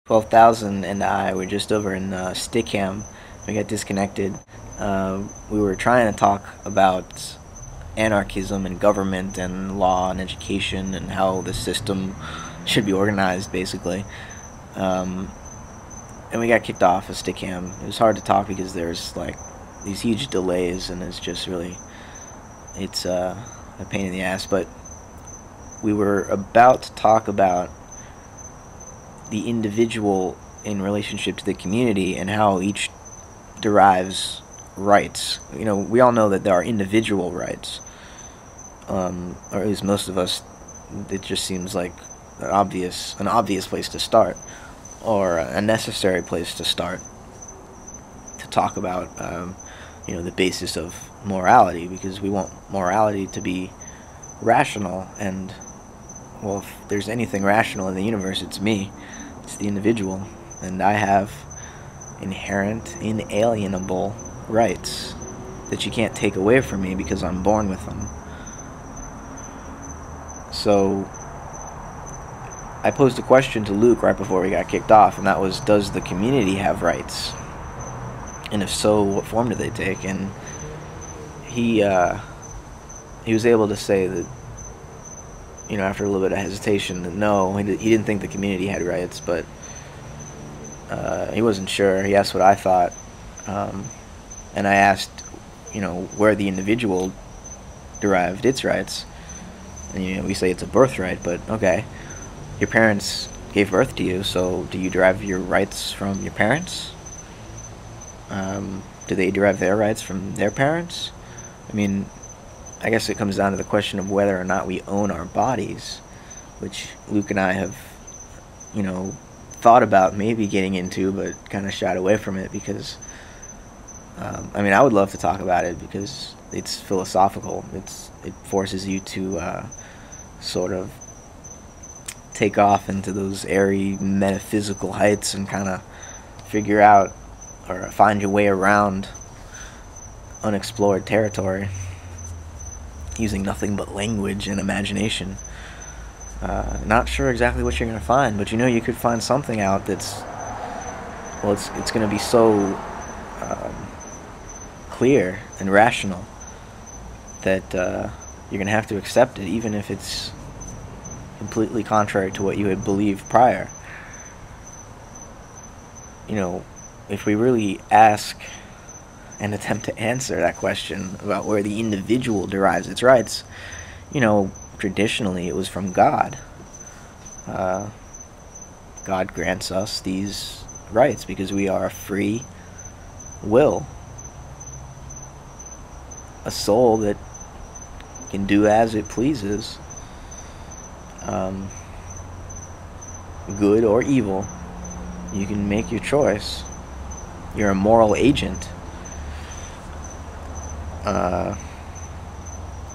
12,000 and I were just over in Stickham. We got disconnected. We were trying to talk about anarchism and government and law and education and how the system should be organized, basically. Um, and we got kicked off of Stickham. It was hard to talk because there's like these huge delays, and it's just really it's a pain in the ass. But we were about to talk about the individual in relationship to the community and how each derives rights. You know, we all know that there are individual rights, or at least most of us. It just seems like an obvious place to start, or a necessary place to start to talk about, the basis of morality, because we want morality to be rational. And well, if there's anything rational in the universe, it's me. It's the individual, and I have inherent, inalienable rights that you can't take away from me because I'm born with them. So I posed a question to Luke right before we got kicked off, and that was, does the community have rights? And if so, what form do they take? And he was able to say that, after a little bit of hesitation, that no, he didn't think the community had rights, but he wasn't sure. He asked what I thought, and I asked, where the individual derived its rights. And we say it's a birthright, but okay, your parents gave birth to you, so do you derive your rights from your parents? Do they derive their rights from their parents? I mean, I guess it comes down to the question of whether or not we own our bodies, which Luke and I have, thought about maybe getting into, but kind of shied away from it because, I would love to talk about it because it's philosophical. It forces you to sort of take off into those airy metaphysical heights and kind of figure out or find your way around unexplored territory using nothing but language and imagination. Not sure exactly what you're going to find, but you could find something out that's, well, it's going to be so clear and rational that you're going to have to accept it, even if it's completely contrary to what you had believed prior. If we really ask and attempt to answer that question about where the individual derives its rights, traditionally it was from God. God grants us these rights because we are a free will, a soul that can do as it pleases, good or evil. You can make your choice. You're a moral agent.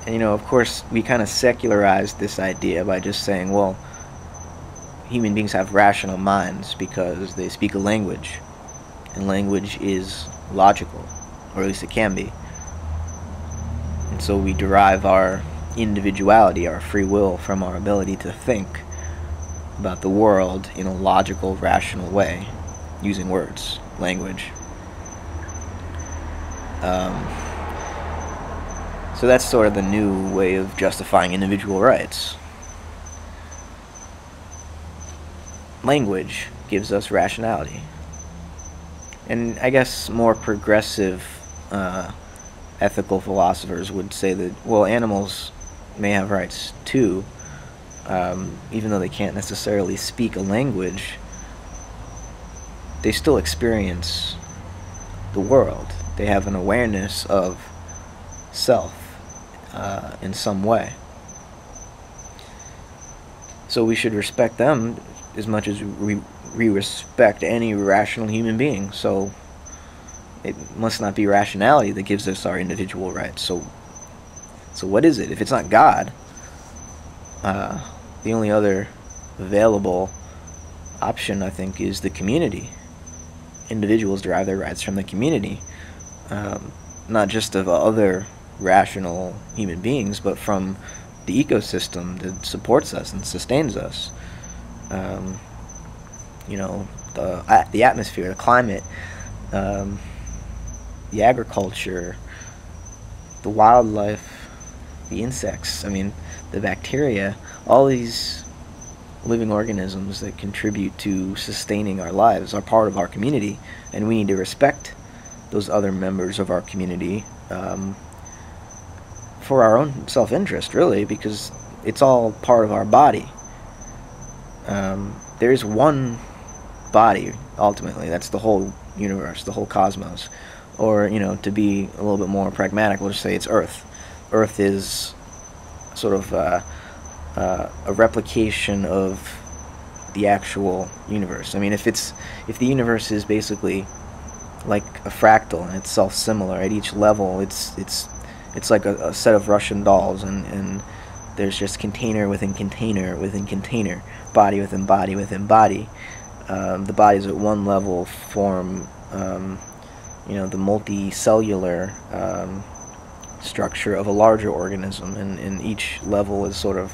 And of course, we kind of secularized this idea by just saying, well, human beings have rational minds because they speak a language, and language is logical, or at least it can be. And so we derive our individuality, our free will, from our ability to think about the world in a logical, rational way, using words, language. So that's sort of the new way of justifying individual rights. Language gives us rationality. And I guess more progressive ethical philosophers would say that, well, animals may have rights too, even though they can't necessarily speak a language. They still experience the world. They have an awareness of self in some way. So we should respect them as much as we respect any rational human being. So it must not be rationality that gives us our individual rights. So what is it? If it's not God, the only other available option, I think, is the community. Individuals derive their rights from the community, not just of other rational human beings, but from the ecosystem that supports us and sustains us. the atmosphere, the climate, um, the agriculture, the wildlife, the insects, I mean, the bacteria, all these living organisms that contribute to sustaining our lives are part of our community, and we need to respect those other members of our community, for our own self-interest, really, because it's all part of our body. There's one body, ultimately. That's the whole universe, the whole cosmos. Or, to be a little bit more pragmatic, we'll just say it's Earth. Earth is sort of a replication of the actual universe. I mean, if the universe is basically like a fractal and it's self-similar at each level, it's like a set of Russian dolls, and there's just container within container within container, body within body within body. The bodies at one level form, the multicellular structure of a larger organism, and each level is sort of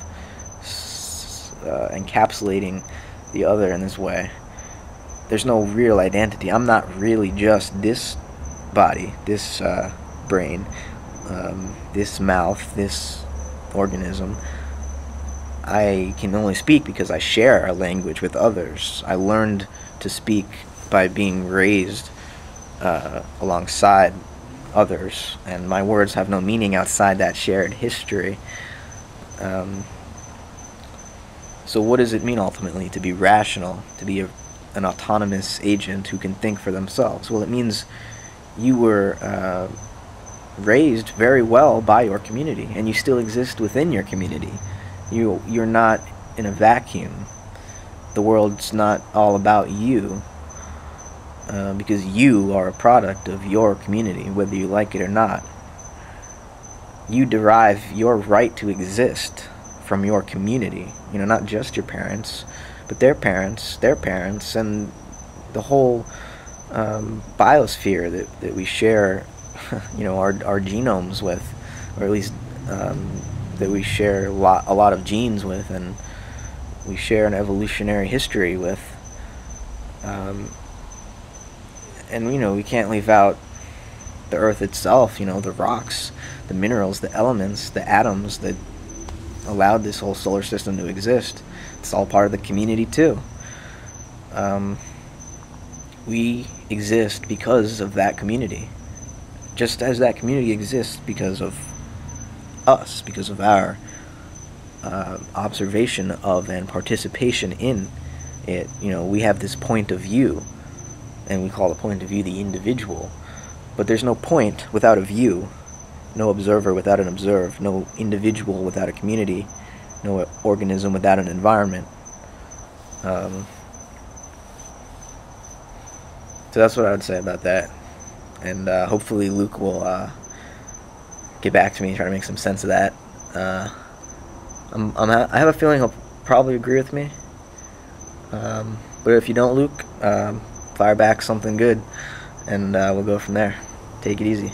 encapsulating the other in this way. There's no real identity. I'm not really just this body, this brain, this mouth, this organism. I can only speak because I share a language with others. I learned to speak by being raised alongside others, and my words have no meaning outside that shared history. So what does it mean ultimately to be rational, to be an autonomous agent who can think for themselves? Well, it means you were raised very well by your community, and you still exist within your community. You're not in a vacuum. The world's not all about you, because you are a product of your community, whether you like it or not. You derive your right to exist from your community, not just your parents, but their parents, and the whole biosphere that we share, our genomes with, or at least that we share a lot of genes with, and we share an evolutionary history with. And we can't leave out the Earth itself, the rocks, the minerals, the elements, the atoms that allowed this whole solar system to exist. It's all part of the community too. We exist because of that community, just as that community exists because of us, because of our observation of and participation in it. We have this point of view, and we call the point of view the individual, but there's no point without a view, no observer without an observed, no individual without a community, no organism without an environment. So that's what I would say about that, and hopefully Luke will get back to me and try to make some sense of that. I have a feeling he'll probably agree with me, but if you don't, Luke, fire back something good, and we'll go from there. Take it easy.